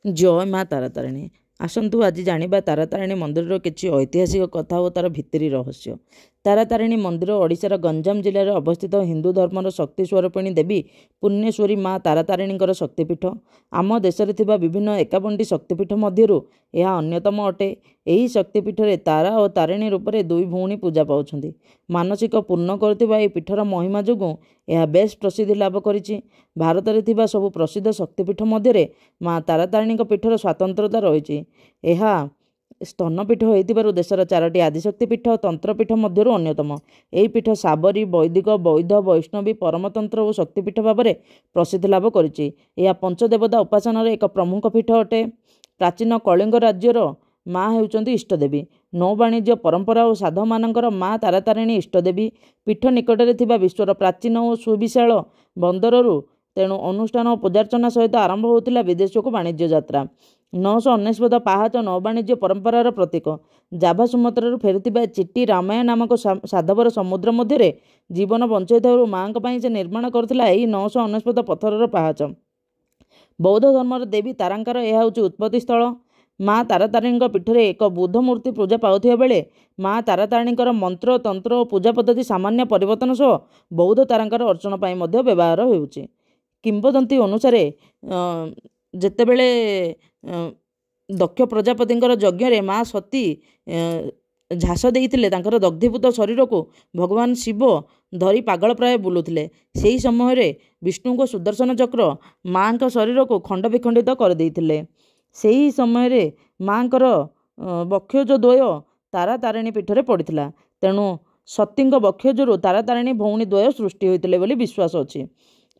जय माँ तारातारिणी। आसतु आज जानिबा तारातारिणी मंदिर किसी ऐतिहासिक कथा और तार भितरी रहस्य। तारातारिणी मंदिर ओडिशार गंजाम जिले में अवस्थित हिंदू धर्मर शक्ति स्वरूपिणी देवी पुण्यश्वरी माँ तारातारिणी शक्तिपीठ। आम देश में विभिन्न 51 शक्तिपीठ मध्यरु यह अन्यतम अटे। यही शक्तिपीठ में तारा और तारिणी रूप में दुई भौणी पूजा पाउछन्ति। मानसिक पूर्ण करुवा यह पीठर महिमा जोगुं यह बेस प्रसिद्धि लाभ करिछि। भारत में थिबा सबु प्रसिद्ध शक्तिपीठ मध्य माँ तारातारिणी पीठर स्वतंत्रता रही। यह स्तनपीठ होइतिबारु देशर 4टी आदिशक्तिपीठ तंत्रपीठ मध्यरु अन्यतम। यही पीठ साबरी वैदिक बौद्ध वैष्णवी परमतंत्र और शक्तिपीठ भाव में प्रसिद्धि लाभ करिछि। यह पंचदेवता उपासनार एक प्रमुख पीठ अटे। प्राचीन कलिंग राज्यर माँ हेउचंती इष्टदेवी। नौवाणिज्य परंपरा और साधु मानकर माँ तारातारिणी इष्टदेवी। पीठ निकटरे थिबा विश्वर प्राचीन और सुविशाल बंदररू तेणु अनुष्ठान और पूजार्चना सहित आरंभ होता विदेश को वाणिज्य यात्रा। 999 पाहाच नौवाणिज्य परंपरार प्रतीक। जाभा सुमात्रारू फेरुथिबा चिट्टी रामायण नामक साधवर समुद्र मध्य जीवन बंचाई माँ से निर्माण करथिला एही 999 पत्थरर पाहाच। बौद्ध धर्मर देवी तारांकार यह होची उत्पत्ति स्थल। माँ तारातारिणी पीठरे एक बुद्ध मूर्ति पूजा पाउथिबा बेले माँ तारातारिणी मंत्र तंत्र और पूजा पद्धति सामान्य परिवर्तन सह बौद्ध तारांकार अर्चना पाई मध्य व्यवहार होउची। किंबदंती अनुसार जेतेबेले दक्ष प्रजापति यज्ञ माँ सती झास देइथिले तांकर दग्धीभूत शरीर को भगवान शिव धरी पागल प्राय बुलुथिले। सेही समय विष्णु को सुदर्शन चक्र माँ का शरीर को खंड विखंडित कर देइथिले। सेही समय माँकर बक्षज द्वय तारातारिणी पीठरे पड़िथिला। तेणु सतींग बक्षजरू तारातारिणी भौणी द्वय सृष्टि होइतिले बोली विश्वास अछि।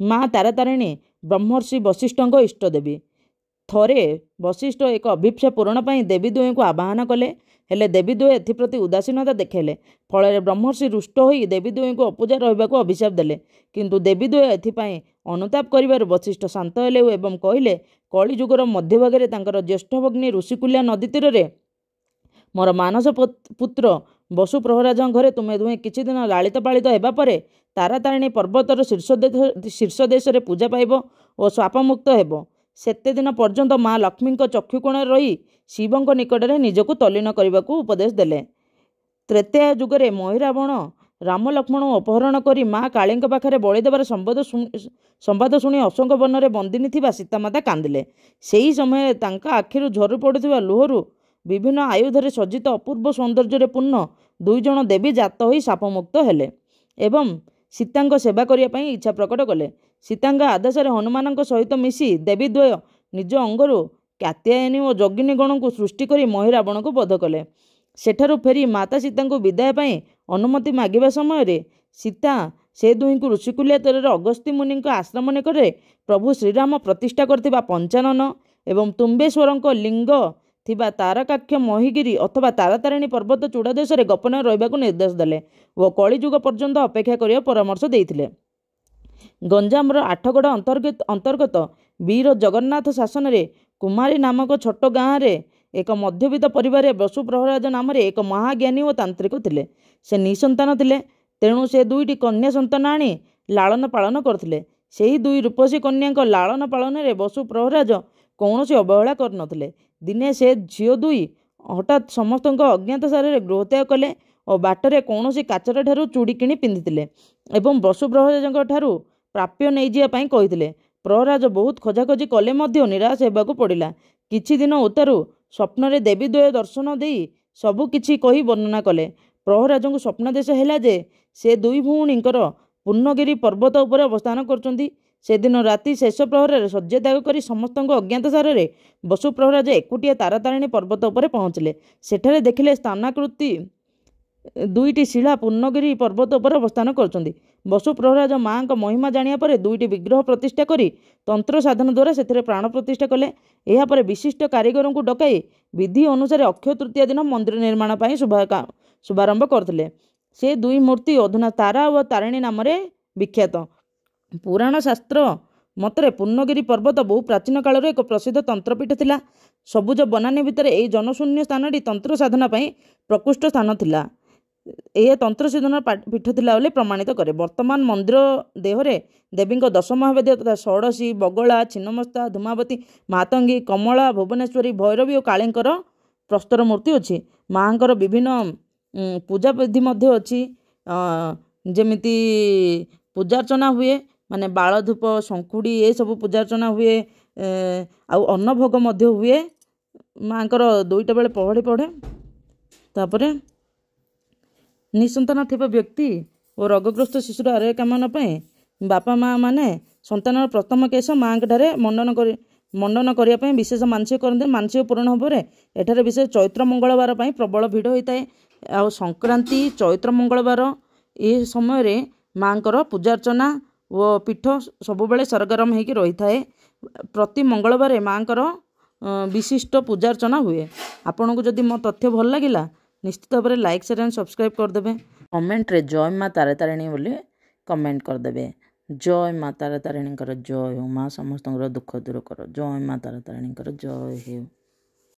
माँ तारातारिणी ब्रह्मर्षि वशिष्ठଙ୍କ इष्टदेवी। थरे वशिष्ठ एक अभिप्सा पूरण पर देवीद्वय को आवाहन कले, हेले देवीद्वय एप्रति उदासीनता देखेले। फल ब्रह्मर्षि रुष्ट होई देवीद्वय को अपूजा रहिबा को अभिशाप देले। किंतु देवीद्वय एथिपाई अनुताप करिबारु वशिष्ठ शांत हेले एवं कहिले, कलिजुगर मध्यभागे तांकर ज्येष्ठ भग्नी ऋषिकुल्या नदी तीर मोर मानस पुत्र बसु प्रहराज घरे तुम्हें दुहें किछि दिन लालित पालित हेबा परे तारातारिणी पर्वतर शीर्ष देश में पूजा पाइब और शापमुक्त हेब। सेते दिन पर्यंत माँ लक्ष्मी चक्षुकोण रही शिवंक निकट में निजको तल्लीन करने को उपदेश देले। त्रेताया जुगरे महिरावण राम लक्ष्मण अपहरण करी माँ काली पाखरे बलि देवार संवाद शुणी अशोक वन में बंदिनी थिबा सीतामाता कांदिले। सेही समय तांका आखिरु झरू पड़ुथिबा लुहरु विभिन्न आयुधरे सज्जित अपूर्व सौंदर्य पूर्ण 2 जण देवी जात होई शापमुक्त हेले एवं सीतांक सेवा करिया पई इच्छा प्रकट कले। सीतांक आदेशरे हनुमानंक सहित मिसी देवीद्वय निज अंगरु कात्यायनी और जगिनी गण को सृष्टि करी महिरावण को वध कले। सेठारु फेरी माता सीता को विदाय पाई अनुमति मागिबा समय सीता से दुही को ऋषिकुल्या तीर अगस्त्य मुनि आश्रम निकट प्रभु श्रीराम प्रतिष्ठा करथिबा पंचानन एवं तुम्बेश्वरंक लिंग थिबा तारकाक्ष महिगिरी अथवा तारातारिणी पर्वत चूड़ादेश गोपन रहिबाकु निर्देश देले और कलिजुग पर्यंत अपेक्षा करिया परामर्श देइथिले। गंजामर आठगड़ अंतर्गत वीर जगन्नाथ शासन रे कुमारी नामक छोट गाँव रे एक मध्यवित्त परिवार बसु प्रहराज नाम एक महाज्ञानी और तांत्रिक थिले। से निसंतान थिले, तेणु से 2टी कन्या संतान आनी लालन पालन करथिले। सेही 2 रूपसी कन्या लालन पालन रे बसु प्रहराज कौनसी अवहेला करनथिले। दिने से झील 2 हठात समस्त अज्ञात सारे गृहत्याग कले और बाटरे कौनसी काचर ठारू चूड़ी किणी पिंधिथिले एवं बसु प्रहराज ठारू प्राप्य नहीं जिया पाई कहिथिले। प्रहराज बहुत खोजाखोजी कले मध्य निराश हेबाकु पड़िला। किछि दिन उतारू स्वप्न देवीद्वय दर्शन देई सबु किछि कही वर्णना कले। प्रहराज को स्वप्नदेश हैला जे से 2 भौणींकर पूर्णगिरी पर्वत उपर अवस्थान करचंती। से दिन राति शेष प्रहर शଯ୍या त्याग कर समस्त अज्ञात सारे बसु प्रहराज एकुटिया तारातारिणी पर्वत उपर पहुँचले। सेठारे देखिले स्थानाकृति 2टी शिला पूर्णगिरी पर्वत उपर अवस्थान करचंती। बसु प्रहराज माँ का महिमा जानिया परे 2टी विग्रह प्रतिष्ठा करी तंत्र साधन द्वारा से प्राण प्रतिष्ठा कले। यापर विशिष्ट कारीगर को डकाई विधि अनुसार अक्षय तृतीया दिन मंदिर निर्माण पाई शुभारंभ करथिले। से 2 मूर्ति अधुना तारा और तारिणी नाम विख्यात। पुराण शास्त्र मतरे पूर्णगिरी पर्वत बहु प्राचीन काल एक प्रसिद्ध तंत्रपीठ थिला। सबुज बनानी भितर यही जनशून्य स्थानटी तंत्र साधना पाई प्रकृष्ट स्थान थिला। ଏହା ତନ୍ତ୍ରଶୋଧନ ପୀଠ ଥିଲା ବୋଲି ପ୍ରମାଣିତ କରେ। ବର୍ତ୍ତମାନ ମନ୍ଦିର ଦେହରେ ଦେବୀଙ୍କ 10 ମହାବେଦ୍ୟ ତଥା ଷୋଡ଼ଶୀ, ବଗଳା, ଛିନ୍ନମସ୍ତା, ଧୂମାବତୀ, ମାତଙ୍ଗୀ, କମଳା, ଭୁବନେଶ୍ୱରୀ, ଭୈରବୀ ଓ କାଳୀଙ୍କର ପ୍ରସ୍ତର ମୂର୍ତ୍ତି ଅଛି। ମାଙ୍କର ବିଭିନ୍ନ ପୂଜାବିଧି ମଧ୍ୟ ଅଛି। ଯେମିତି ପୂଜାର୍ଚ୍ଚନା ହୁଏ, ମାନେ ବାଳ ଧୂପ, ଶଙ୍ଖୁଡ଼ି ଏସବୁ ପୂଜାର୍ଚ୍ଚନା ହୁଏ। ଆଉ ଅନ୍ନଭୋଗ ମଧ୍ୟ ହୁଏ। ମାଙ୍କର 2ଟା ବେଳେ ପହଡ଼ି ପଢ଼େ। ତାପରେ ନିଃସନ୍ତାନ ଥିବା ବ୍ୟକ୍ତି ଓ ରୋଗଗ୍ରସ୍ତ ଶିଶୁର ଆରୋଗ୍ୟ କାମନା ପାଇଁ ବାପା ମା' ମାନେ ସନ୍ତାନର ପ୍ରଥମ କେଶ ମା'ଙ୍କଠାରେ ମଣ୍ଡନ କରିବା ପାଇଁ ବିଶେଷ ମାନସିକ କରନ୍ତି। ମାନସିକ ପୂରଣ ହେବରେ ଏଠାରେ ବିଶେଷ ଚୈତ୍ର ମଙ୍ଗଳବାର ପାଇଁ ପ୍ରବଳ ଭିଡ଼ ହୋଇଥାଏ। ଆଉ ସଂକ୍ରାନ୍ତି, ଚୈତ୍ର ମଙ୍ଗଳବାର ଏ ସମୟରେ ମା'ଙ୍କର ପୂଜାର୍ଚ୍ଚନା ଓ ପୀଠ ସବୁବେଳେ ସରଗରମ ହୋଇକି ରହିଥାଏ। ପ୍ରତି ମଙ୍ଗଳବାର ମା'ଙ୍କର ବିଶିଷ୍ଟ ପୂଜାର୍ଚ୍ଚନା ହୁଏ। ଆପଣଙ୍କୁ ଯଦି ମୋ ତଥ୍ୟ ଭଲ ଲାଗିଲା ନିଶ୍ଚିତ ଭାବରେ ଲାଇକ୍, ସେୟାର ଆଣ୍ଡ ସବସ୍କ୍ରାଇବ୍ କରିଦେବେ। କମେଣ୍ଟରେ ଜୟ ମା ତାରାତାରିଣୀ ବୋଲି କମେଣ୍ଟ କରିଦେବେ। ଜୟ ମା ତାରାତାରିଣୀଙ୍କର ଜୟ ହେଉ। ମା ସମସ୍ତଙ୍କର ଦୁଃଖ ଦୂର କର। ଜୟ ମା ତାରାତାରିଣୀଙ୍କର ଜୟ ହେଉ।